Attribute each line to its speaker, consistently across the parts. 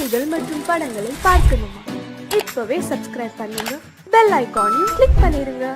Speaker 1: செய்திகள் மற்றும் படங்களை பார்க்கணுமா? இப்பவே சப்ஸ்கிரைப் பண்ணுங்க, பெல் ஐகானையும் கிளிக் பண்ணிருங்க.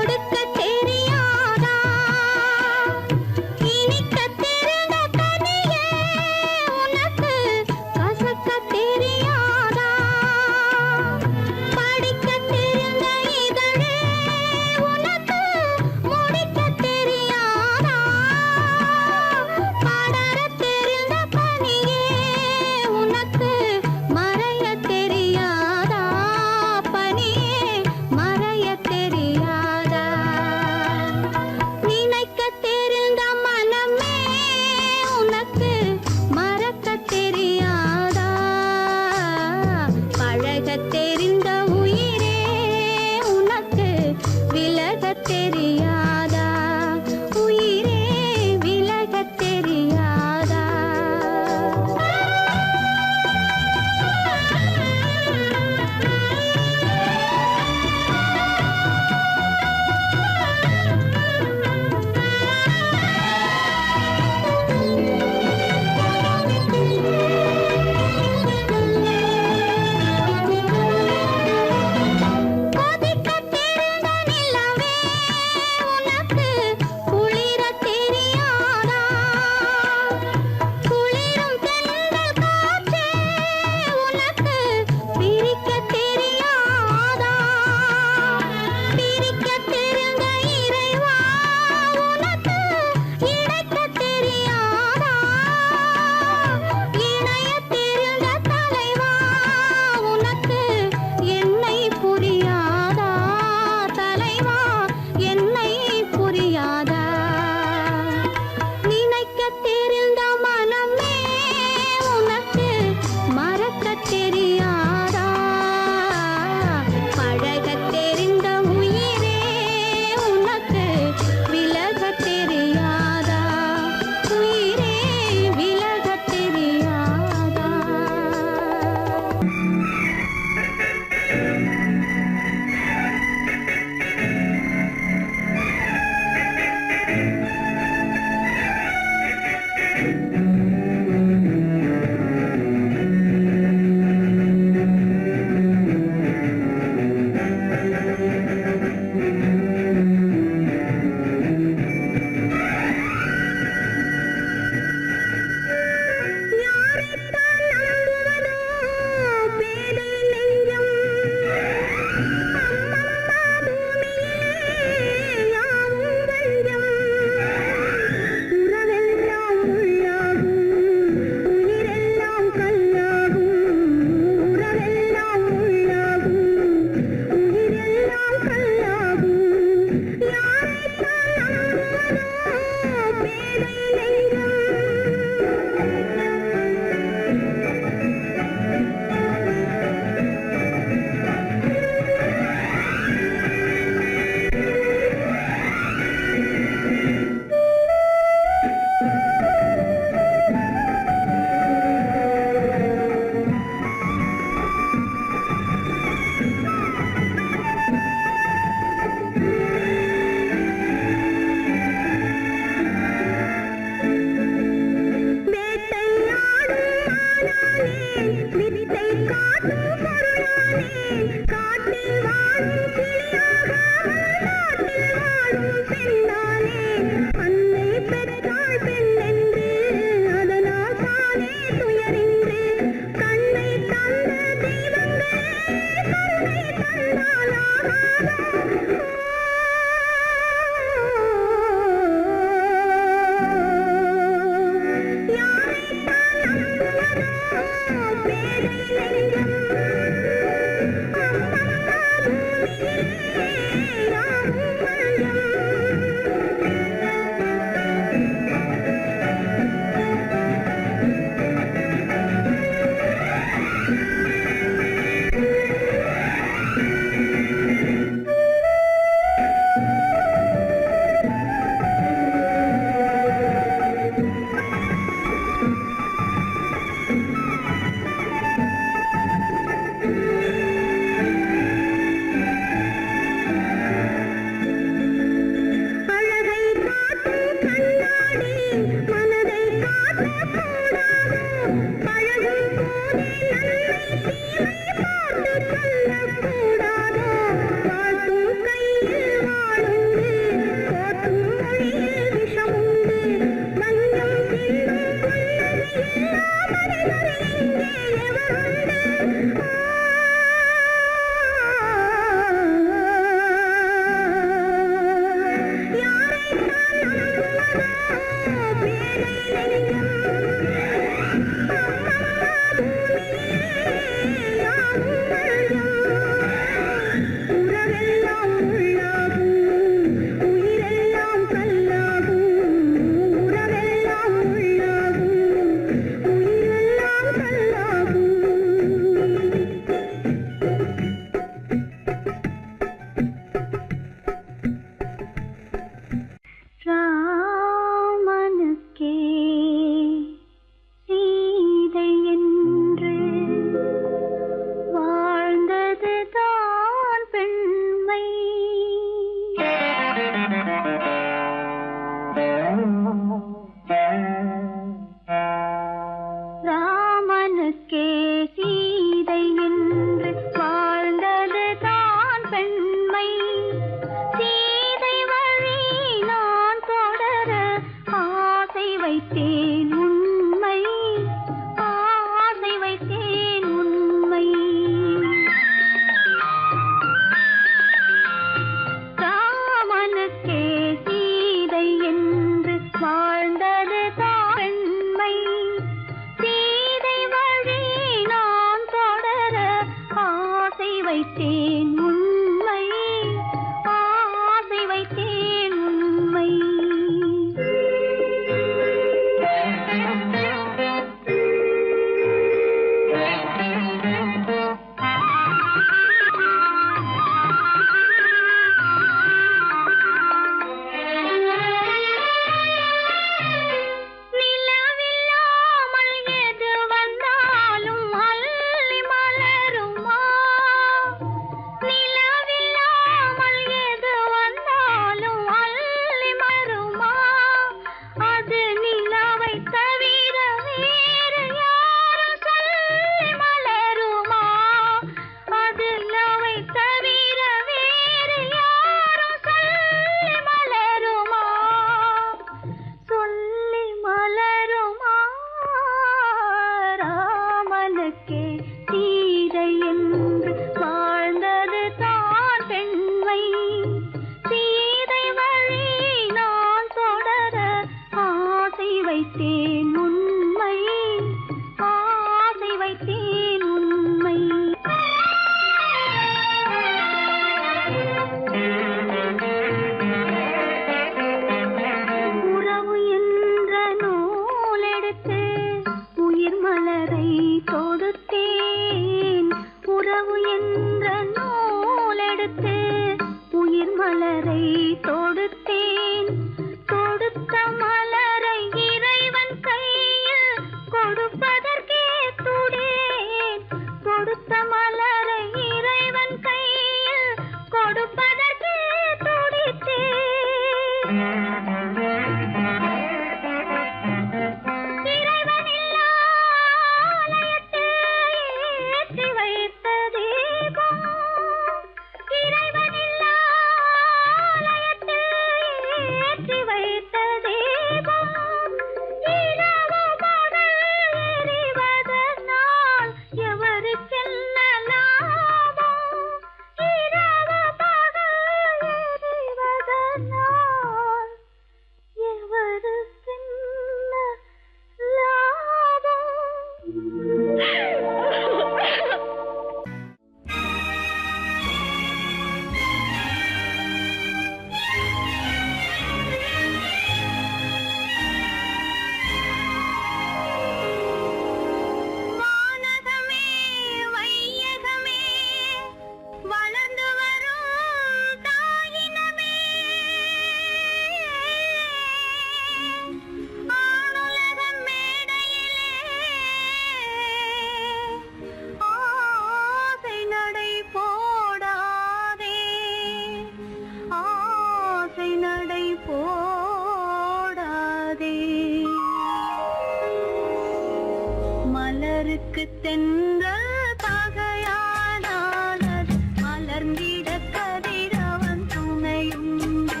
Speaker 2: மலருக்கு தென்றல் பகையானால் அது மலர்ந்திட கதிரவன் துணையுண்டு.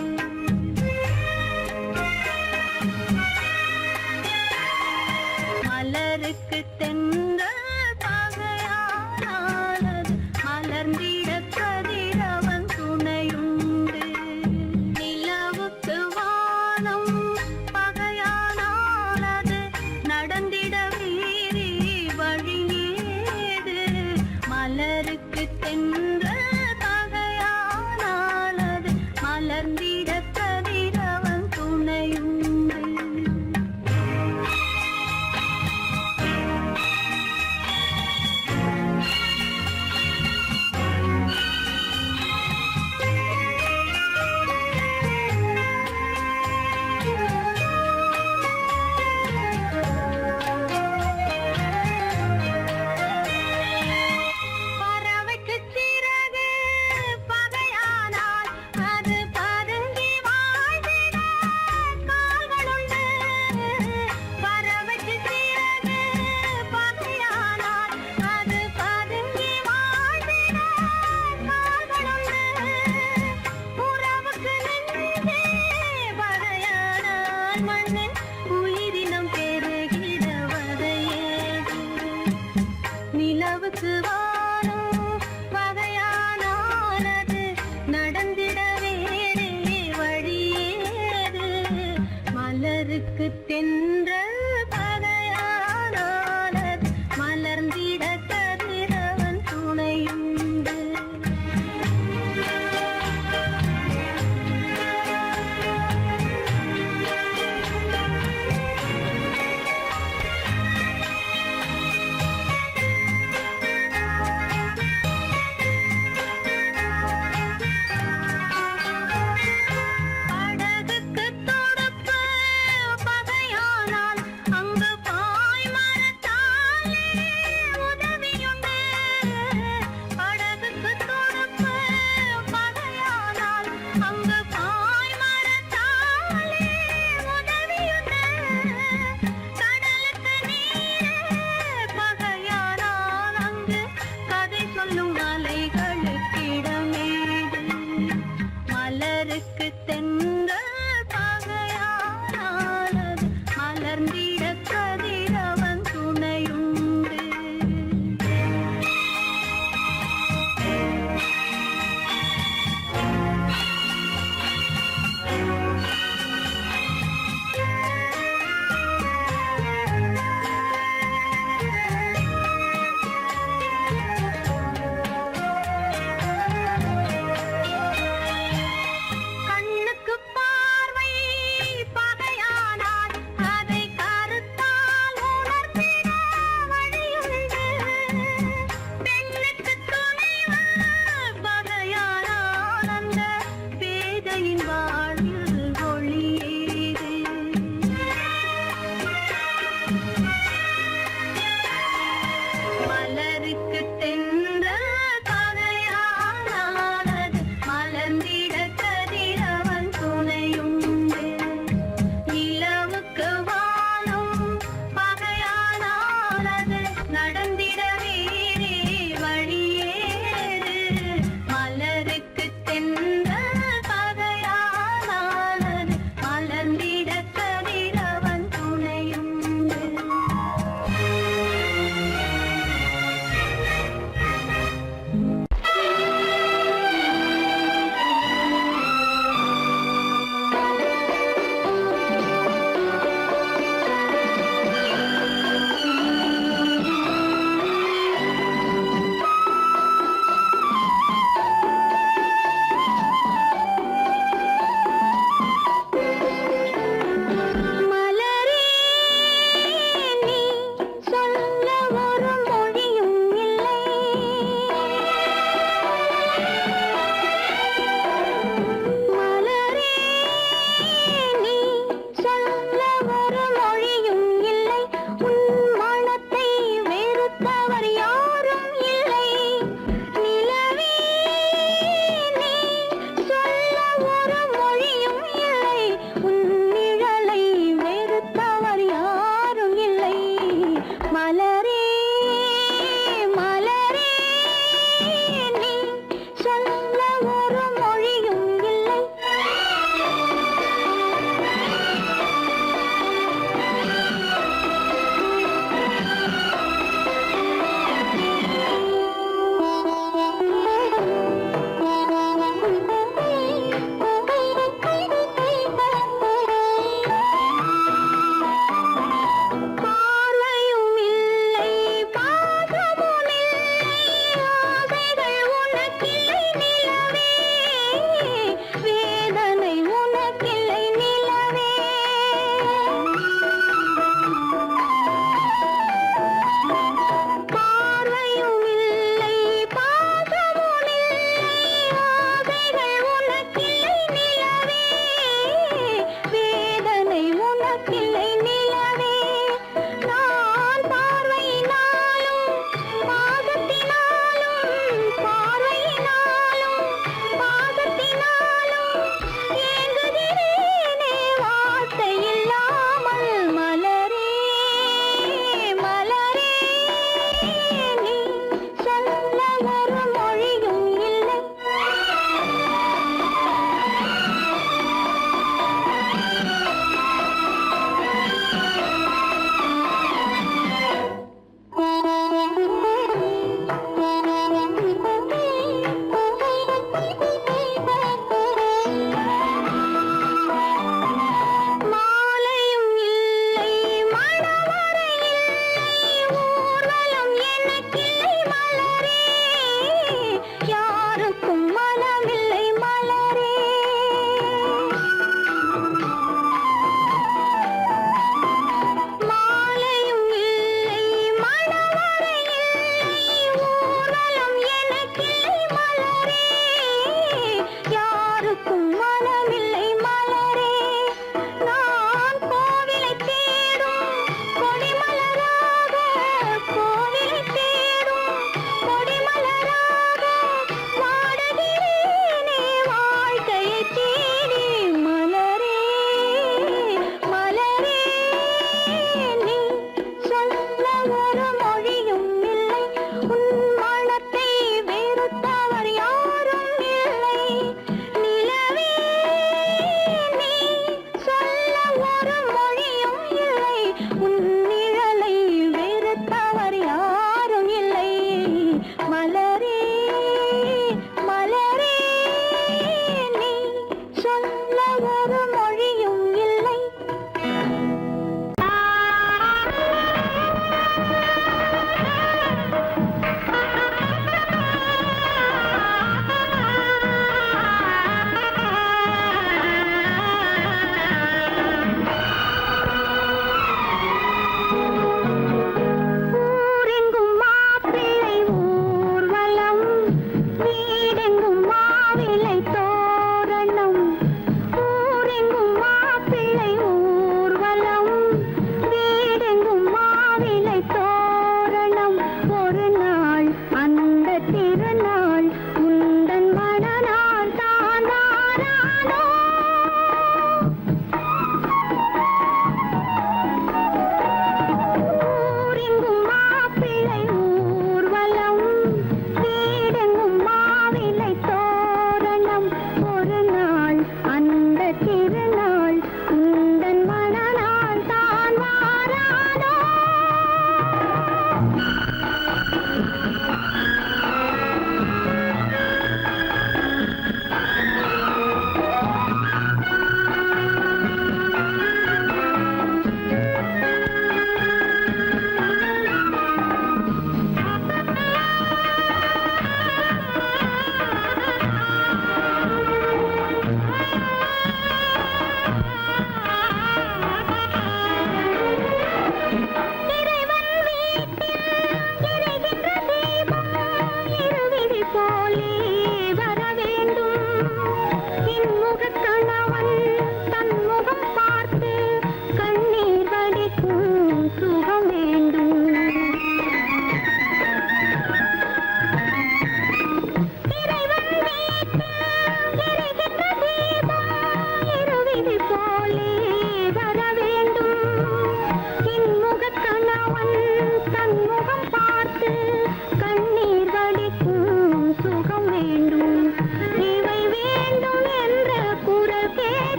Speaker 2: மலருக்கு தென்றல் பகையானால் அது மலர்ந்திட கதிரவன் துணையுண்டு. நிலவுக்கு வானம் பகையானால் அது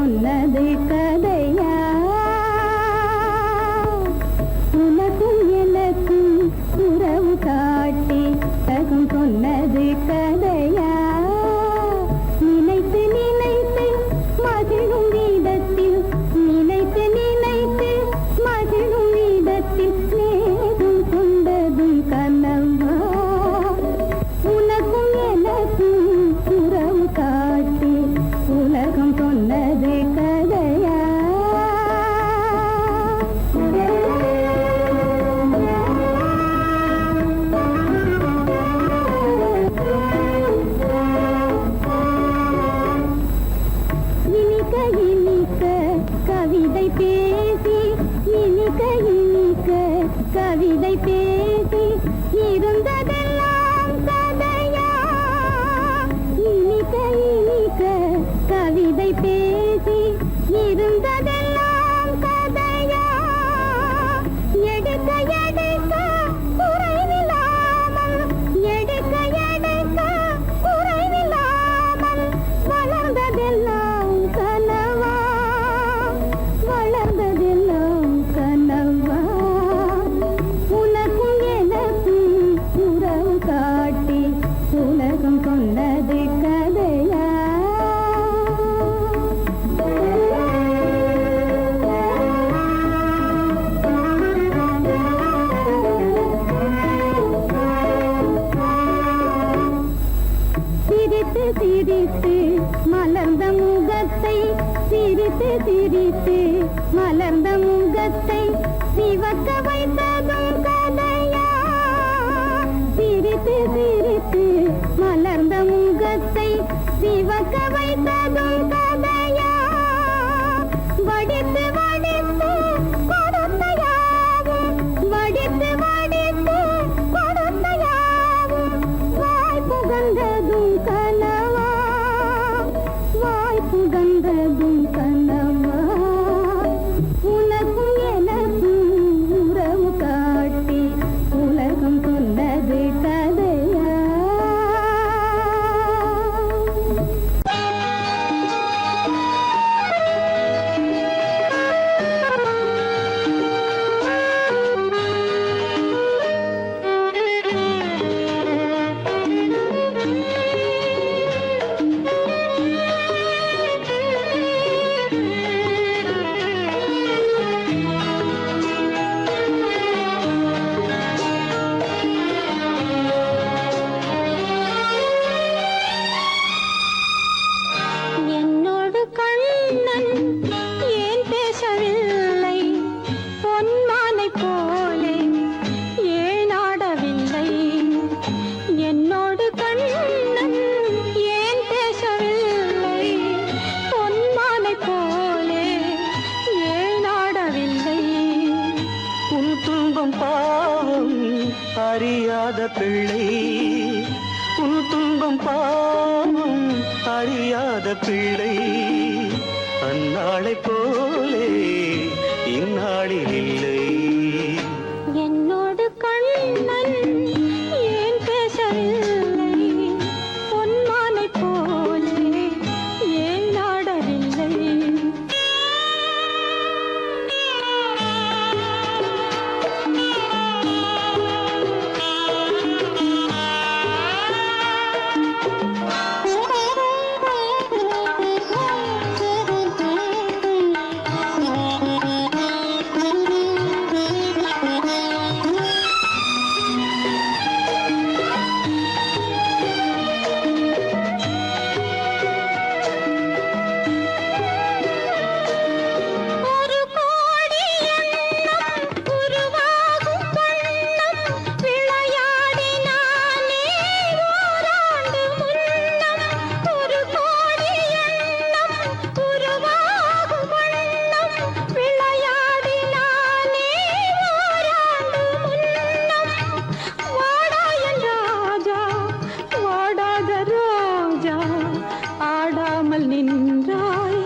Speaker 2: சொன்னது கதையா உனக்கும் எனக்கும் உறவு காட்டி உலகம் சொன்னது கதையா நினைத்து நினைத்து மகிழும் வீதத்தில் நினைத்து நினைத்து மகிழும் வீதத்தில் நேரும் கொண்டதும் கனவா உனக்கும் எனக்கும் உறவு காட்டி உலகம் சொன்னது கதையா இனிக்க இனிக்க கவிதை பேசி இனிக்க இனிக்க கவிதை பேசி இருந்ததெல்லாம் கதையா இனிக்க இனிக்க கவிதை பேசி இருந்ததெல்லாம் கதையா எடுக்க எடுக்க குறைவில்லாமல் எடுக்க எடுக்க குறைவில்லாமல் வளர்ந்ததெல்லாம் கனவா வளர்ந்ததெல்லாம் கனவா உனக்கும் எனக்கும் உறவு காட்டி உலகம் சொன்னது கதையா சிரித்து சிரித்து மலர்ந்த முகத்தை சிரித்து சிரித்து மலர்ந்த முகத்தை சிவக்க வைத்ததும் கதையா சிரித்து சிரித்து மலர்ந்த முகத்தை சிவக்க வைத்ததும் கதையா வடித்து வடித்து கொடுத்த யாவும் வடித்து வடித்து கொடுத்த யாவும் வாய் புகழ்ந்ததும் கனவா வாய் புகழ்ந்ததும் கனவா உனக்கும் எனக்கும் உறவு காட்டி உலகம் சொன்னது கதையா என்னோடு கண்ணன் ஏன் பேசவில்லை பொன்மானை போலே ஏன் ஆடவில்லை என்னோடு கண்ணன் ஏன் பேசவில்லை பொன்மானை போலே ஏன் ஆடவில்லை
Speaker 3: உன் துன்பம் பாவம் அறியாத பிள்ளை உன் துன்பம் பாவம் அறியாத பிள்ளை அந்நாளைப் போலே இந்நாளில் இல்லை
Speaker 2: என்னோடு கண்ணன் ஏன் பேசவில்லை பொன்மானை போலே ஏன் ஆடவில்லை ஒரு கோடி எண்ணம் உருவாகும் வண்ணம் விளையாடினானே ஓராண்டு முன்னம் ஒரு கோடி எண்ணம் உருவாகும் வண்ணம் விளையாடினானே ஓராண்டு முன்னம் வாடாயன் ராஜா வாடாத ரோஜா ஆடாமல் நின்றாய்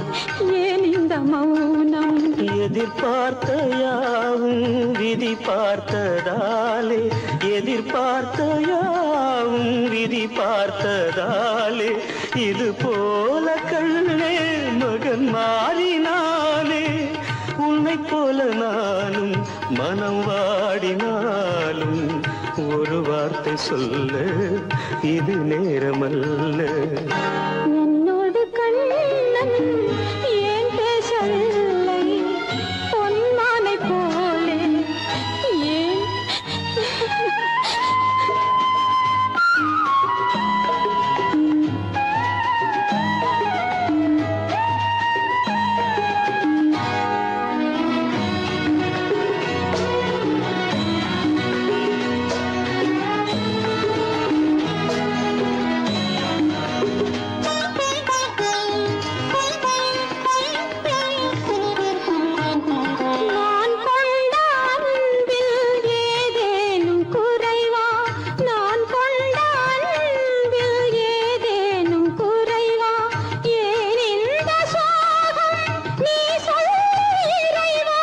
Speaker 2: ஏன் இந்த மௌனம்
Speaker 3: எதிர்பார்த்த யாவும் விதி பார்த்ததாலே எதிர்பார்த்த யாவும் விதி பார்த்ததாலே இது போல கண்ணே மகன் மாறினாலே உன்னை போல நானும் மனம் வாடினாலும் ஒரு வார்த்தை சொல்ல இது நேரமல்ல.
Speaker 2: என்னோடு கண்ணன் ஏன் பேசவில்லை பொன்மானை போலே ஏன் நான் கொண்ட அன்பில் ஏதேனும் குறைவா நான் கொண்ட அன்பில் ஏதேனும் குறைவா ஏன் இந்த சோகம் நீ சொல் இறைவா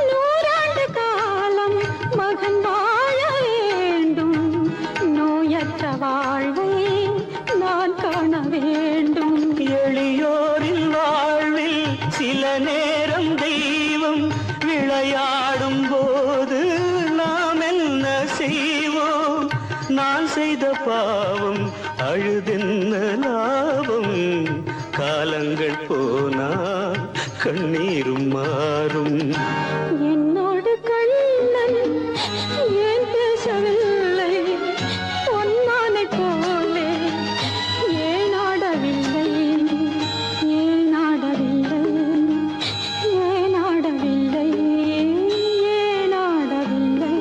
Speaker 2: நூறாண்டு காலம் மகன் வாழ வேண்டும் நோயற்ற வாழ்வை நான் காண வேண்டும்
Speaker 3: எளியோரின் வாழ்வில் சில நேரம் தெய்வம் விளையாடும் போது நாம் என்ன செய்வோம்? நான் செய்த பாவம் அழுதென்ன லாபம்? காலங்கள் போனா கண்ணீரும் மாறும்.
Speaker 2: என்னோடு கண்ணன் ஏன் பேசவில்லை பொன்மானை போலே ஏன் ஆடவில்லை ஏன் ஆடவில்லை ஏன் ஆடவில்லை ஏன் ஆடவில்லை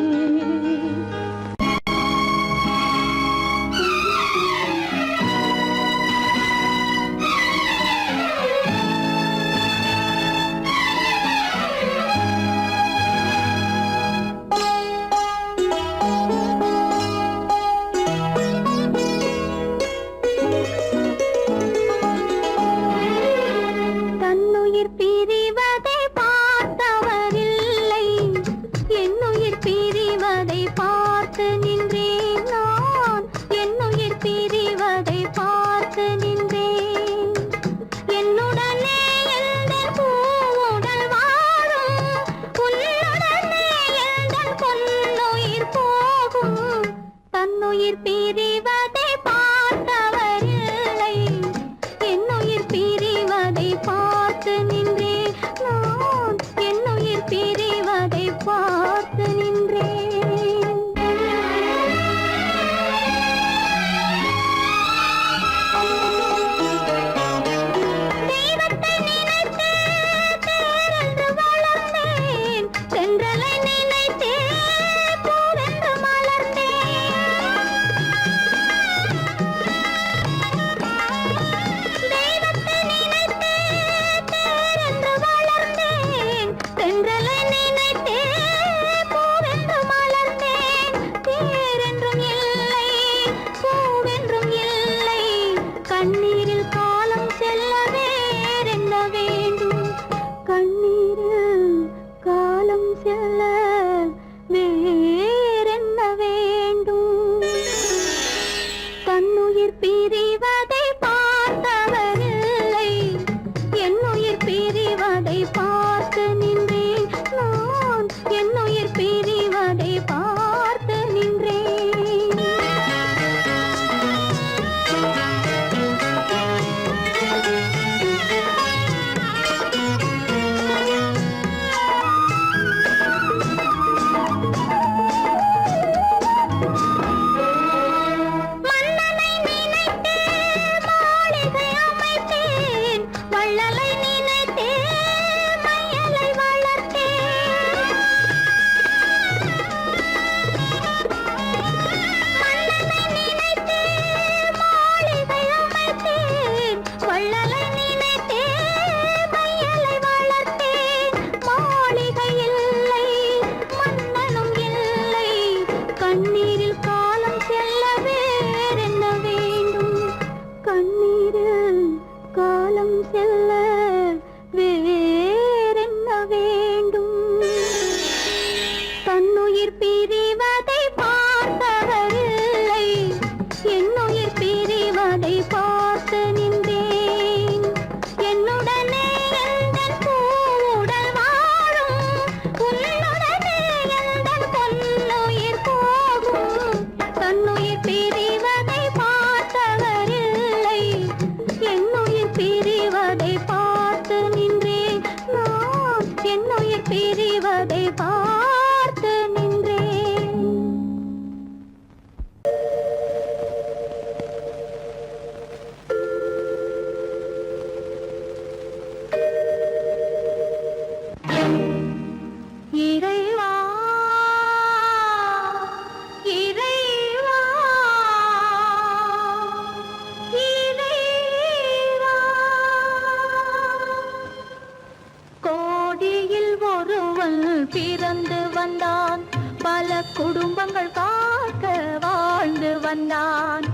Speaker 2: பிறந்து வந்தான். பல குடும்பங்கள் காக்க வாழ்ந்து வந்தான்.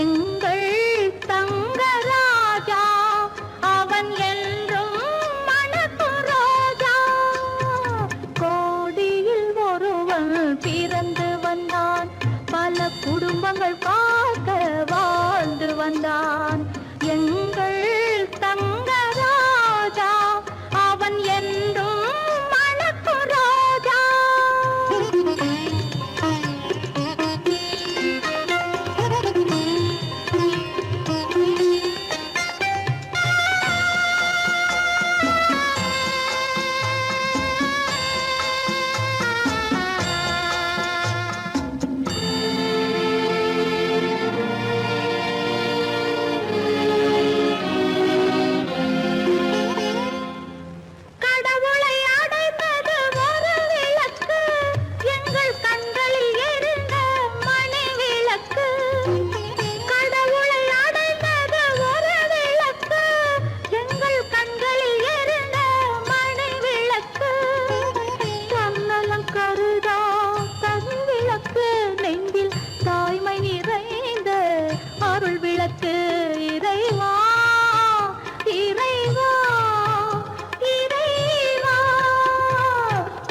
Speaker 2: எங்கள் தங்கராஜா அவன் என்றும் மணக்கும் ரோஜா. கோடியில் ஒருவன் பிறந்து வந்தான். பல குடும்பங்கள் காக்க வாழ்ந்து வந்தான். எங்கள் தங்கராஜா அவன் என்றும் மணக்கும் ரோஜா. கடவுளை அடைந்தது ஒரு விளக்கு, எங்கள் கண்களில் எரிந்த மணி விளக்கு. கடவுளை அடைந்தது ஒரு விளக்கு, எங்கள் கண்களில் எரிந்த மணி விளக்கு. தன்னலம் கருதா தன் விளக்கு, நெஞ்சில் தாய்மை நிறைந்த அருள் விளக்கு. இறைவா இறைவா இறைவா.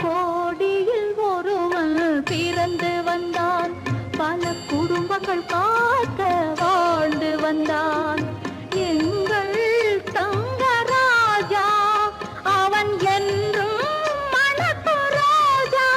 Speaker 2: கோடியில் ஒருவன் பிறந்து வந்தான். பல குடும்பங்கள் காக்க வாழ்ந்து வந்தான். எங்கள் தங்கராஜா அவன் என்றும் மணக்கும் ரோஜா.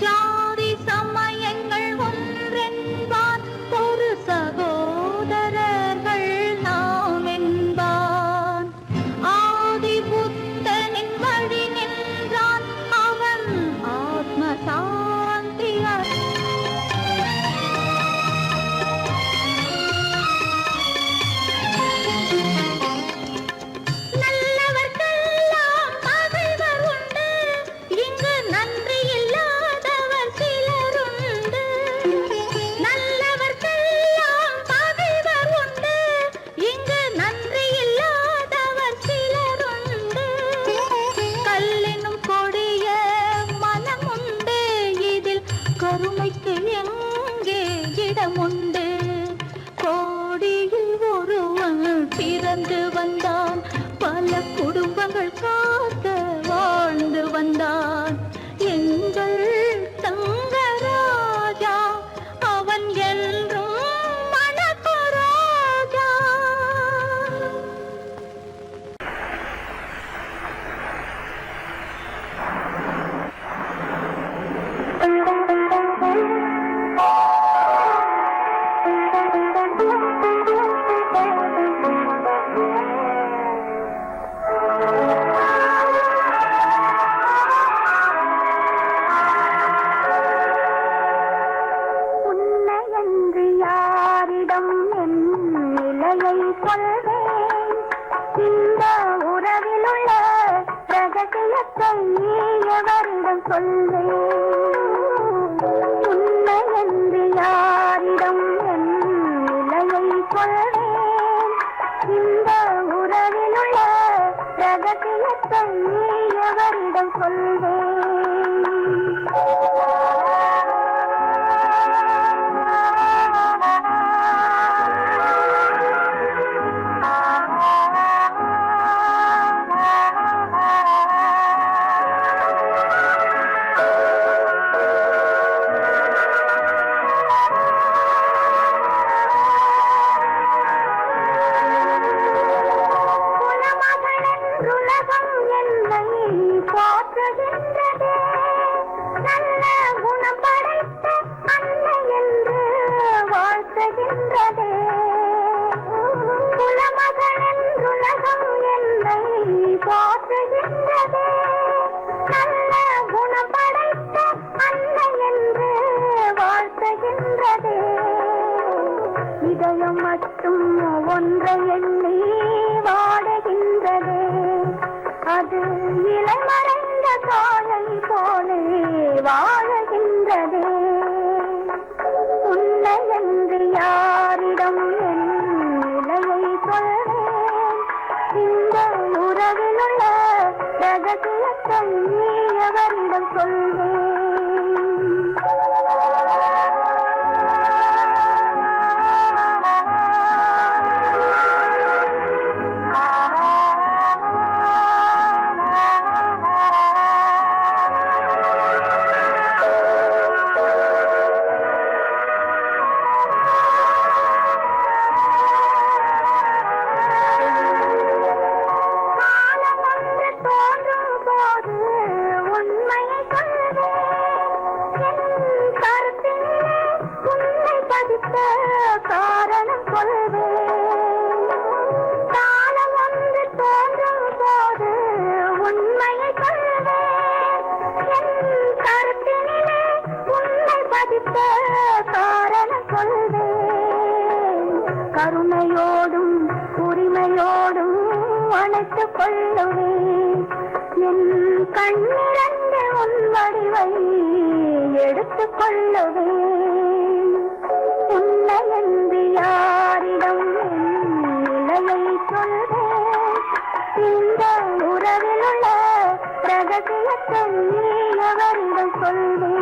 Speaker 2: ஜாதி சமயங்கள் ஒன்றென்பான், ஒரு சகோதரர்கள் நாம் என்பான். ஆதி புத்தனின் வழி நின்றான், அவன் ஆத்ம சாந்தி நல்லவர்க்கெல்லாம் பகைவர் உண்டு, இங்கு நன்றி இல்லாதவர் சிலருண்டு. நல்லவர்க்கெல்லாம் பகைவர் உண்டு, இங்கு நன்றி இல்லாதவர் சிலருண்டு. கல்லினும் கொடிய மனம் உண்டு, இதில் கருணைக்கு எங்கே இடமுண்டு. கோடியில் ஒருவன் பிறந்து வந்தான். பல குடும்பங்கள் காக்க வாழ்ந்து வந்தான். எங்கள் தங்கராஜா அவன் என்றும் மணக்கும் ரோஜா. உன்னையன்று யாரிடம் என் நிலையை சொல்வேன்? இந்த உறவிலுள்ள ரகசியத்தை எவரிடம் சொல்வேன்? உன்னையன்று யாரிடம் என் நிலையை சொல்வேன்? இந்த உறவிலுள்ள ரகசியத்தை எவரிடம் சொல்வேன்? குலமகளென்றுலகம் என்னை போற்றுகின்ற மட்டும் ஒன்றை எண்ணி வாடுகின்றதே, அது இளமறைந்த காலை போலே வாழுகின்றதே. உன்னை என்று யாரிடம் என் நிலையை சொல்வேன், இந்த உறவிலுள்ள ரகசியத்தை எவரிடம் சொல்வேன். காரணம் சொல்வேன், காலம் ஒன்று தோன்றும் போது உண்மையை சொல்வேன். என் கருத்தினிலே உன்னை பதித்த காரணம் சொல்வேன். கருணையோடும் உரிமையோடும் அணைத்துக் கொள்ளுவேன். என் கண்ணிரண்டு உன் வடிவை எடுத்துக் கொள்ளுவேன். உன்னை என்று யாரிடம் நிலையை சொல்வேன், இந்த உறவிலுள்ள ரகசியத்தை எவரிடம் சொல்வேன்.